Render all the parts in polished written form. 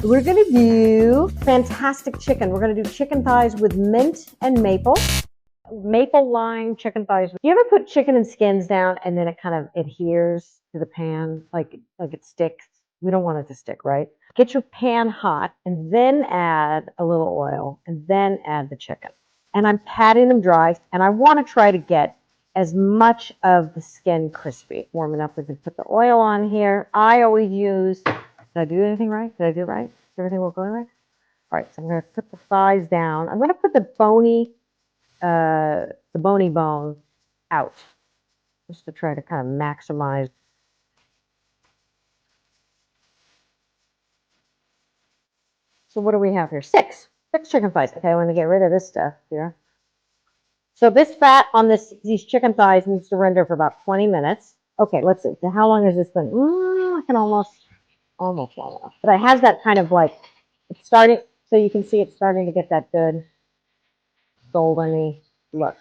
We're gonna do fantastic chicken. We're gonna do chicken thighs with mint and maple. Maple lime chicken thighs. You ever put chicken and skins down and then it kind of adheres to the pan like it sticks? We don't want it to stick, right? Get your pan hot and then add a little oil and then add the chicken. And I'm patting them dry and I want to try to get as much of the skin crispy. Warming up, we can put the oil on here. I always use, did I do anything right? Did I do it right? Is everything going right? All right, so I'm going to put the thighs down. I'm going to put the bony bone out, just to try to kind of maximize. So what do we have here? Six chicken thighs. Okay, I want to get rid of this stuff here. So this fat on these chicken thighs needs to render for about 20 minutes. Okay, let's see. How long has this been? I can almost long enough. But it has that kind of like, it's starting, so you can see it's starting to get that good golden-y look.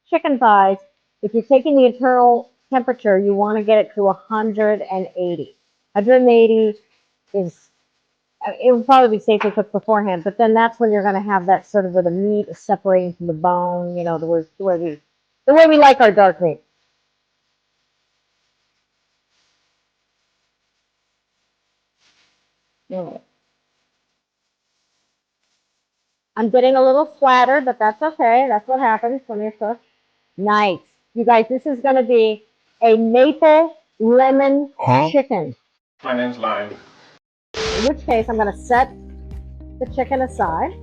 Chicken thighs, if you're taking the internal temperature, you want to get it to 180. 180 is, it would probably be safe to cook beforehand, but then that's when you're going to have that sort of where the meat is separating from the bone, you know, the way we like our dark meat. I'm getting a little flattered, but that's okay. That's what happens when you're cooked. Nice. You guys, this is going to be a maple lemon chicken. My name's Lime. In which case, I'm going to set the chicken aside.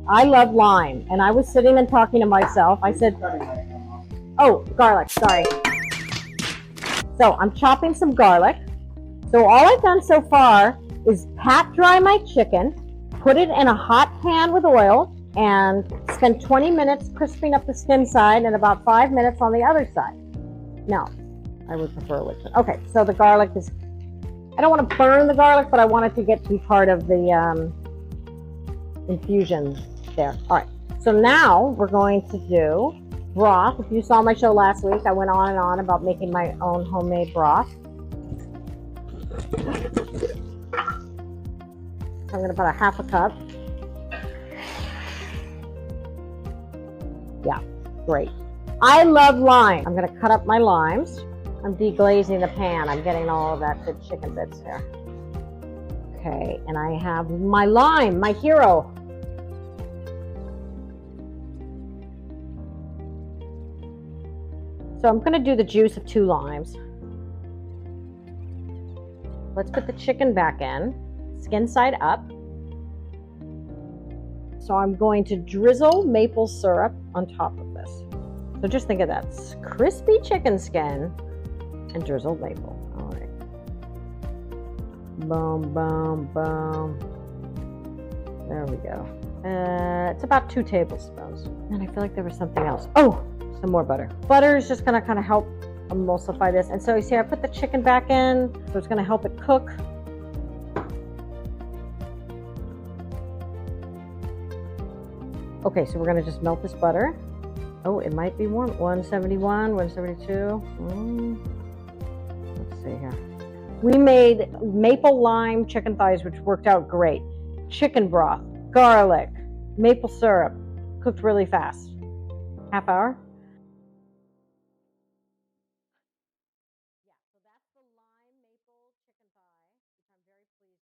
I love lime, and I was sitting and talking to myself. I said, oh, garlic, sorry. So I'm chopping some garlic. So all I've done so far is pat dry my chicken, put it in a hot pan with oil, and spend 20 minutes crisping up the skin side and about 5 minutes on the other side. No, I would prefer with it. Okay, so the garlic is, I don't want to burn the garlic, but I want it to get to be part of the infusion there. All right, so now we're going to do broth. If you saw my show last week, I went on and on about making my own homemade broth. I'm going to put a half a cup. Yeah, great. I love lime. I'm going to cut up my limes. I'm deglazing the pan. I'm getting all of that good chicken bits here. Okay, and I have my lime, my hero. So I'm going to do the juice of 2 limes. Let's put the chicken back in, skin side up. So I'm going to drizzle maple syrup on top of this. So just think of that, crispy chicken skin and drizzled maple. All right. Boom, boom, boom. There we go. It's about 2 tablespoons. And I feel like there was something else. Oh, some more butter. Butter is just gonna kind of help emulsify this. And so you see I put the chicken back in, so it's gonna help it cook. Okay, so we're gonna just melt this butter. Oh, it might be warm. 171, 172. Let's see here. We made maple lime chicken thighs, which worked out great. Chicken broth, garlic, maple syrup, cooked really fast. Half hour.